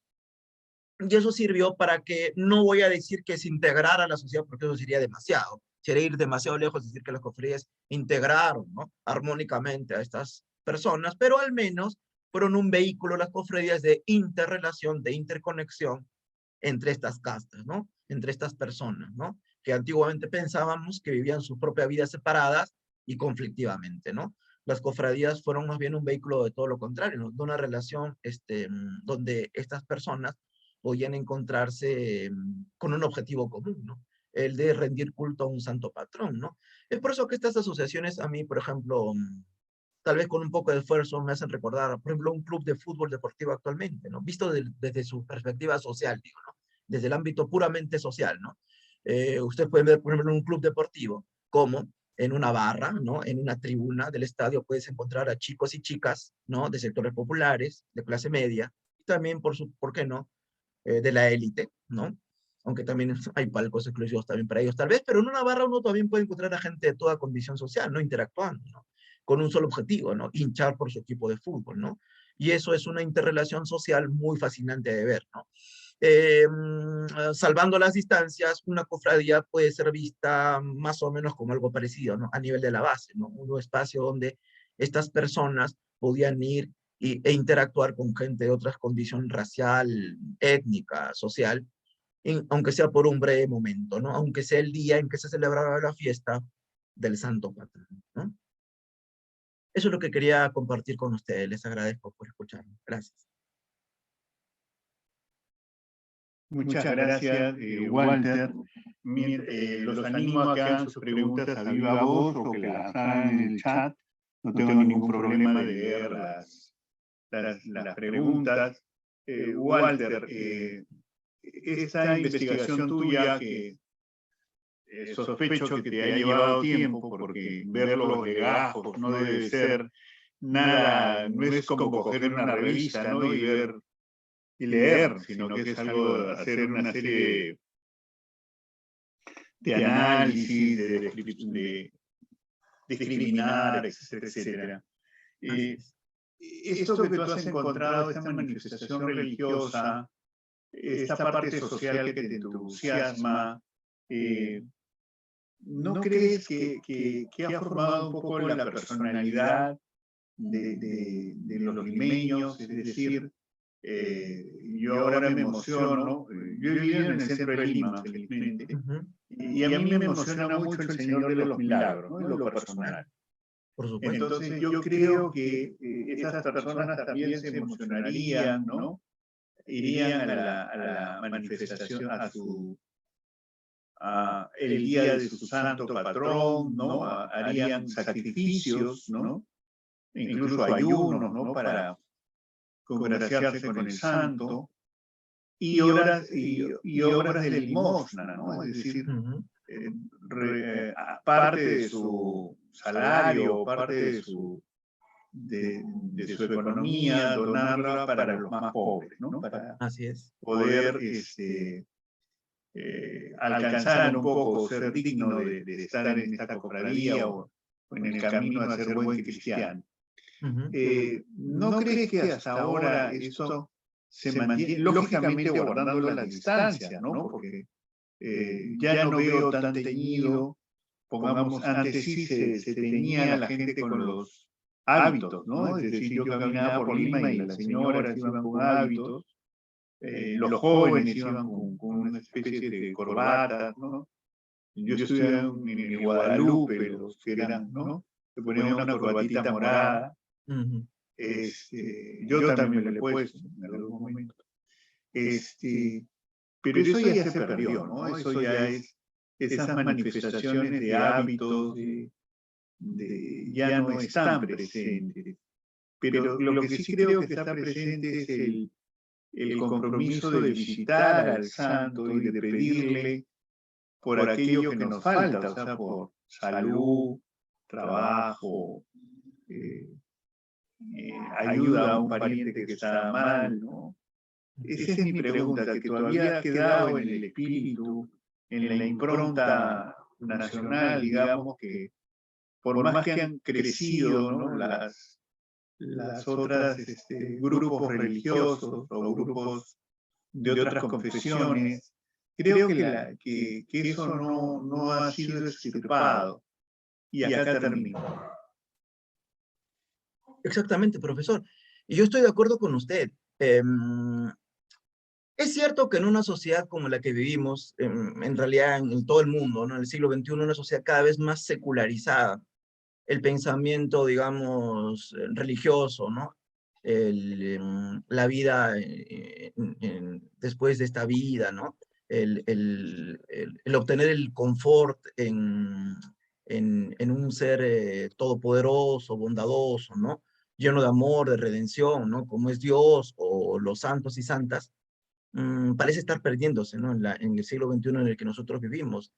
Y eso sirvió para que, no voy a decir que se integrara a la sociedad, porque eso sería demasiado. Sería ir demasiado lejos decir que las cofradías integraron, ¿no? Armónicamente a estas personas, pero al menos fueron un vehículo las cofradías de interrelación, de interconexión entre estas castas, ¿no? Entre estas personas, ¿no? Que antiguamente pensábamos que vivían sus propias vidas separadas y conflictivamente, ¿no? Las cofradías fueron más bien un vehículo de todo lo contrario, ¿no? De una relación donde estas personas podían encontrarse con un objetivo común, ¿no? El de rendir culto a un santo patrón, ¿no? Es por eso que estas asociaciones a mí, por ejemplo, tal vez con un poco de esfuerzo me hacen recordar, por ejemplo, un club de fútbol deportivo actualmente, ¿no? Visto desde su perspectiva social, digo, ¿no? Desde el ámbito puramente social, ¿no? Usted puede ver, por ejemplo, en un club deportivo, como en una barra, ¿no? En una tribuna del estadio puedes encontrar a chicos y chicas, ¿no? De sectores populares, de clase media, y también, ¿por qué no? De la élite, ¿no? aunque también hay palcos exclusivos también para ellos tal vez, pero en una barra uno también puede encontrar a gente de toda condición social, ¿no? Interactuando, ¿no? Con un solo objetivo, ¿no? Hinchar por su equipo de fútbol, ¿no? Y eso es una interrelación social muy fascinante de ver, ¿no? Salvando las distancias, una cofradía puede ser vista más o menos como algo parecido, ¿no? A nivel de la base, ¿no? Un espacio donde estas personas podían ir e interactuar con gente de otras condiciones racial, étnica, social, aunque sea por un breve momento, ¿no? Aunque sea el día en que se celebraba la fiesta del Santo Patrón, ¿no? Eso es lo que quería compartir con ustedes. Les agradezco por escucharme. Gracias. Muchas gracias, Walter. Los animo a que hagan sus preguntas a viva voz o que las hagan en el chat. No tengo ningún problema de leer las preguntas. Walter, esta investigación tuya que sospecho que te ha llevado tiempo, porque ver los legajos no debe ser nada, no es como coger una revista, ¿no? Y ver y leer, sino que es algo de hacer una serie de análisis, de discriminar, etcétera, etcétera. Esto que tú has encontrado, esta manifestación religiosa, esta parte social que te entusiasma, ¿no crees que ha formado un poco la personalidad de los limeños? Es decir, yo ahora me emociono, yo he vivido en el centro de Lima, felizmente, y a mí me emociona mucho el Señor de los Milagros, ¿no? En lo personal. Por supuesto. Entonces yo creo que esas personas también se emocionarían, ¿no? Irían a la manifestación, el día de su santo patrón, ¿no? Harían sacrificios, ¿no? Incluso ayunos, ¿no? Para congraciarse con el santo, y obras de limosna, ¿no? Es decir, parte de su salario, parte de su economía, donarla para los más pobres, ¿no? Para Así es. poder alcanzar un poco, ser digno de estar en esta cofradía o en el camino a ser buen cristiano. ¿No crees que hasta ahora esto se mantiene, lógicamente guardando la distancia, ¿no? Porque ya no veo tan teñido, pongamos, antes sí se teñía la gente con los hábitos, ¿no? Es decir, yo caminaba por Lima y las señoras iban con hábitos, los jóvenes iban con una especie de corbatas, ¿no? Yo estuve en Guadalupe, los que eran, ¿no? Se ponían una corbatita morada. Yo también me lo he puesto en algún momento. Pero eso ya se perdió, ¿no? Eso ya es esas manifestaciones de hábitos, ya no están presentes. Pero lo que sí creo que está presente es el compromiso de visitar al santo y de pedirle por aquello que nos falta, o sea, por salud, trabajo, ayuda a un pariente que está mal, ¿no? Esa es mi pregunta, que todavía ha quedado en el espíritu, en la impronta nacional, digamos, que por más que han crecido, ¿no? las otras grupos religiosos o grupos de otras confesiones, creo que eso no ha sido extirpado. Y acá termino. Exactamente, profesor. Y yo estoy de acuerdo con usted. Es cierto que en una sociedad como la que vivimos, en realidad en todo el mundo, ¿no? En el siglo XXI, una sociedad cada vez más secularizada, el pensamiento, digamos, religioso, ¿no? La vida después de esta vida, ¿no? El obtener el confort en un ser todopoderoso, bondadoso, ¿no? Lleno de amor, de redención, ¿no? Como es Dios o los santos y santas, parece estar perdiéndose, ¿no? En el siglo XXI en el que nosotros vivimos.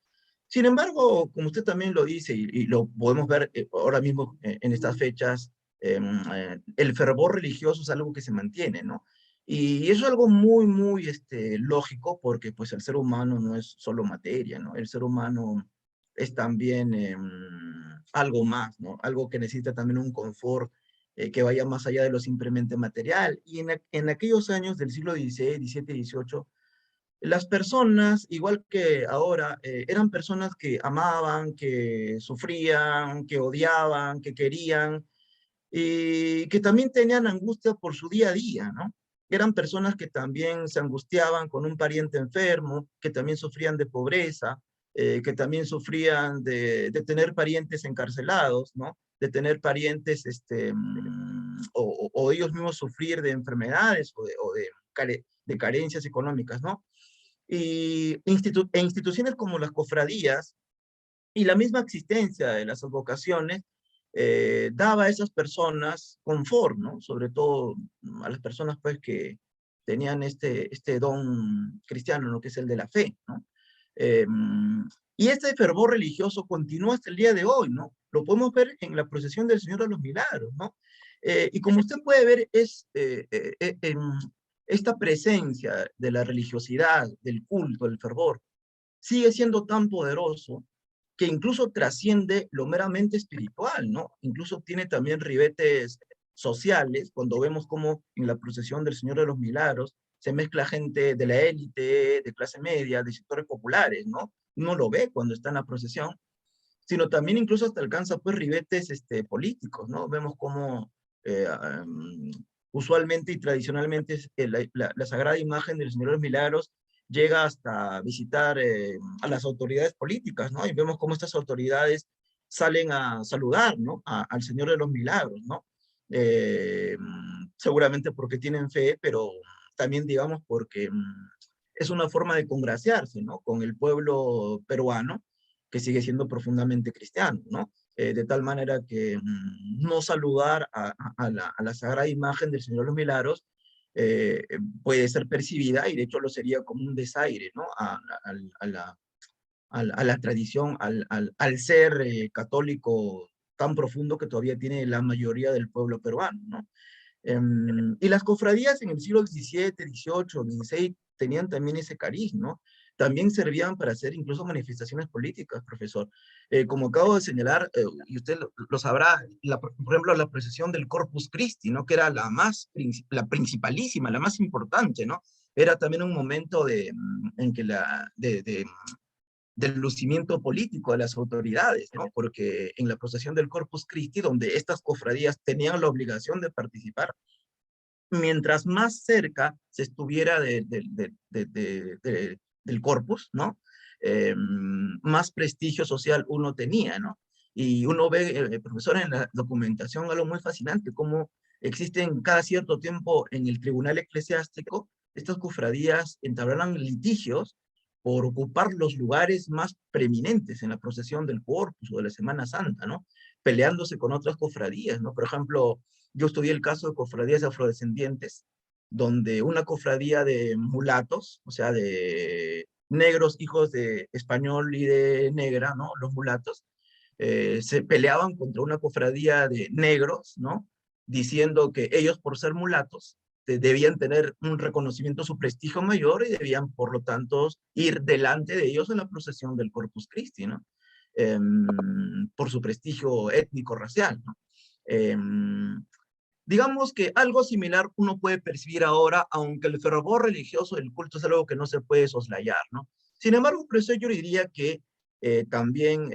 Sin embargo, como usted también lo dice, y lo podemos ver ahora mismo en estas fechas, el fervor religioso es algo que se mantiene, ¿no? Y eso es algo muy, muy lógico, porque pues el ser humano no es solo materia, ¿no? El ser humano es también algo más, ¿no? Algo que necesita también un confort que vaya más allá de lo simplemente material. Y en aquellos años del siglo XVI, XVII, XVIII, las personas, igual que ahora, eran personas que amaban, que sufrían, que odiaban, que querían, y que también tenían angustia por su día a día, ¿no? Eran personas que también se angustiaban con un pariente enfermo, que también sufrían de pobreza, que también sufrían de tener parientes encarcelados, ¿no? De tener parientes, o ellos mismos sufrir de enfermedades de carencias económicas, ¿no? Y instituciones como las cofradías y la misma existencia de las advocaciones daba a esas personas confort, ¿no? Sobre todo a las personas pues que tenían este don cristiano, ¿no? Que es el de la fe, ¿no? Eh, y este fervor religioso continúa hasta el día de hoy, ¿no? Lo podemos ver en la procesión del Señor de los Milagros, ¿no? Y como usted puede ver, esta presencia de la religiosidad, del culto, del fervor, sigue siendo tan poderoso que incluso trasciende lo meramente espiritual, ¿no? Incluso tiene también ribetes sociales, cuando vemos cómo en la procesión del Señor de los Milagros se mezcla gente de la élite, de clase media, de sectores populares, ¿no? Uno lo ve cuando está en la procesión, sino también incluso hasta alcanza pues ribetes políticos, ¿no? Vemos cómo usualmente y tradicionalmente la sagrada imagen del Señor de los Milagros llega hasta visitar a las autoridades políticas, ¿no? Y vemos cómo estas autoridades salen a saludar, ¿no? Al Señor de los Milagros, ¿no? Eh, Seguramente porque tienen fe, pero también, digamos, porque es una forma de congraciarse, ¿no? Con el pueblo peruano, que sigue siendo profundamente cristiano, ¿no? De tal manera que no saludar a la sagrada imagen del Señor de los Milagros puede ser percibida, y de hecho lo sería como un desaire, ¿no? A la tradición, al ser católico tan profundo que todavía tiene la mayoría del pueblo peruano, ¿no? Y las cofradías en el siglo XVII, XVIII, XVI tenían también ese cariz, ¿no? También servían para hacer incluso manifestaciones políticas, profesor. Como acabo de señalar, y usted lo sabrá, por ejemplo, la procesión del Corpus Christi, ¿no? Que era la principalísima, la más importante, ¿no? Era también un momento en que del lucimiento político de las autoridades, ¿no? Porque en la procesión del Corpus Christi, donde estas cofradías tenían la obligación de participar, mientras más cerca se estuviera del corpus, ¿no? Más prestigio social uno tenía, ¿no? Y uno ve, profesor, en la documentación algo muy fascinante, cómo existen cada cierto tiempo en el tribunal eclesiástico, estas cofradías entablan litigios por ocupar los lugares más preeminentes en la procesión del Corpus o de la Semana Santa, ¿no? Peleándose con otras cofradías, ¿no? Por ejemplo, yo estudié el caso de cofradías afrodescendientes, donde una cofradía de mulatos, o sea, de negros, hijos de español y de negra, ¿no? Los mulatos, se peleaban contra una cofradía de negros, ¿no? Diciendo que ellos, por ser mulatos, debían tener un reconocimiento, su prestigio mayor, y debían, por lo tanto, ir delante de ellos en la procesión del Corpus Christi, ¿no? Por su prestigio étnico-racial, ¿no? Eh, Digamos que algo similar uno puede percibir ahora, aunque el fervor religioso del culto es algo que no se puede soslayar, ¿no? Sin embargo, profesor, yo diría que también,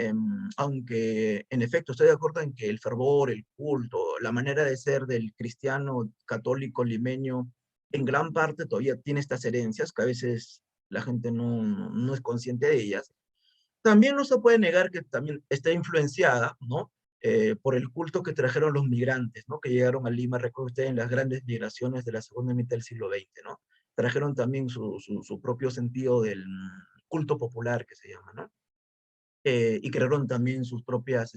aunque en efecto estoy de acuerdo en que el fervor, el culto, la manera de ser del cristiano católico limeño, en gran parte todavía tiene estas herencias, que a veces la gente no es consciente de ellas, también no se puede negar que también está influenciada, ¿no? Por el culto que trajeron los migrantes, ¿no? Que llegaron a Lima, recuerden ustedes, en las grandes migraciones de la segunda mitad del siglo XX, ¿no? Trajeron también su propio sentido del culto popular, que se llama, ¿no? Y crearon también sus propias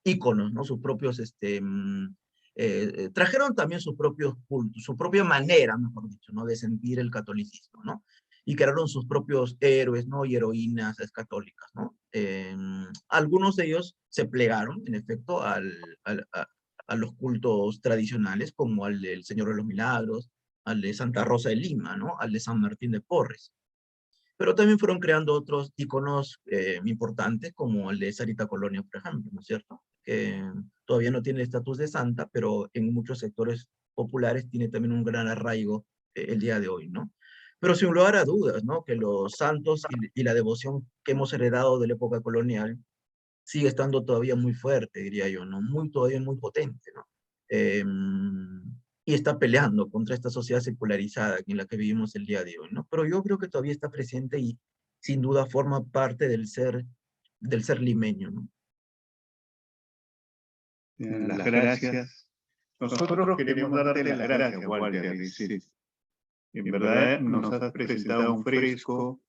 íconos, ¿no? Sus propios, trajeron también sus propios cultos, su propia manera, mejor dicho, ¿no? De sentir el catolicismo, ¿no? Y crearon sus propios héroes, ¿no? Y heroínas católicas, ¿no? Algunos de ellos se plegaron, en efecto, a los cultos tradicionales, como al del Señor de los Milagros, al de Santa Rosa de Lima, ¿no? Al de San Martín de Porres. Pero también fueron creando otros iconos importantes, como el de Sarita Colonia, por ejemplo, ¿no es cierto? Que todavía no tiene el estatus de santa, pero en muchos sectores populares tiene también un gran arraigo el día de hoy, ¿no? Pero sin lugar a dudas, ¿no? Que los santos y la devoción que hemos heredado de la época colonial sigue estando todavía muy fuerte, diría yo, ¿no? Todavía muy potente, ¿no? Y está peleando contra esta sociedad secularizada en la que vivimos el día de hoy, ¿no? Pero yo creo que todavía está presente y sin duda forma parte del ser limeño, ¿no? Las gracias. Nosotros queremos darte las gracias, Walter. En verdad nos has presentado un fresco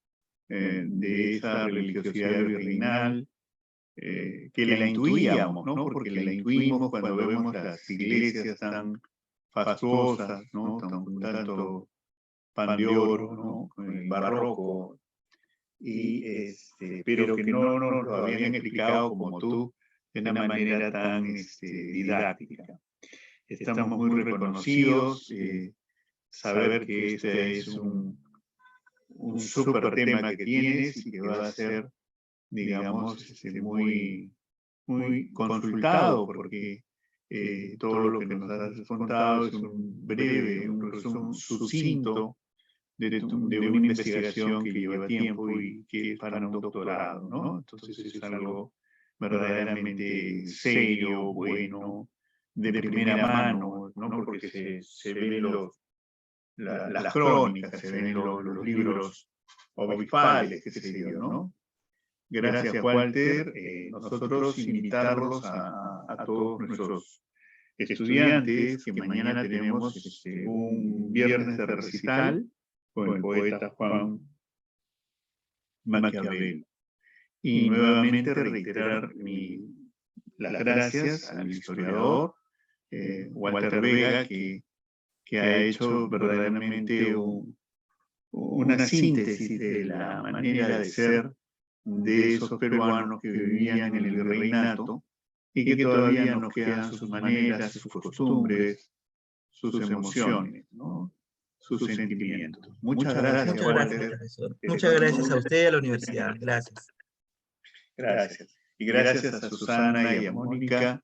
de esa religiosidad virreinal, que la intuíamos, ¿no? Porque la intuimos cuando vemos las iglesias tan fastuosas, ¿no? Con tanto pan de oro, ¿no? Con el barroco, pero que no nos lo habían explicado como tú, de una manera tan didáctica. Estamos muy reconocidos, saber que este es un súper tema que tienes y que va a ser, digamos, muy consultado, porque todo lo que nos has contado es un breve, un resumen sucinto de una investigación que lleva tiempo y que es para un doctorado, ¿no? Entonces es algo verdaderamente serio, bueno, de primera mano, ¿no? Porque se ven las crónicas, se ven los libros obispales, qué sé yo, ¿no? Gracias, Walter. Nosotros invitarlos a todos nuestros estudiantes que mañana tenemos un viernes de recital con el poeta Juan Maquiavelo. Y nuevamente reiterar las gracias al historiador Walter Vega, que ha hecho verdaderamente una síntesis de la manera de ser de esos peruanos que vivían en el virreinato y que todavía nos quedan sus maneras, sus costumbres, sus emociones, ¿no? Sus sentimientos. Muchas gracias, Walter. Profesor. Muchas gracias a usted y a la universidad. Gracias. Gracias. Y gracias a Susana y a Mónica,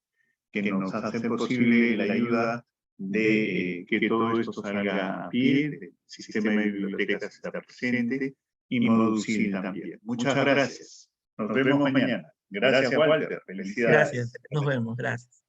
que nos hacen posible la ayuda de que todo esto salga a pie, el sistema de bibliotecas está presente y Moducil también. Muchas gracias. Nos vemos mañana. Gracias, Walter. Felicidades. Gracias. Nos vemos. Gracias.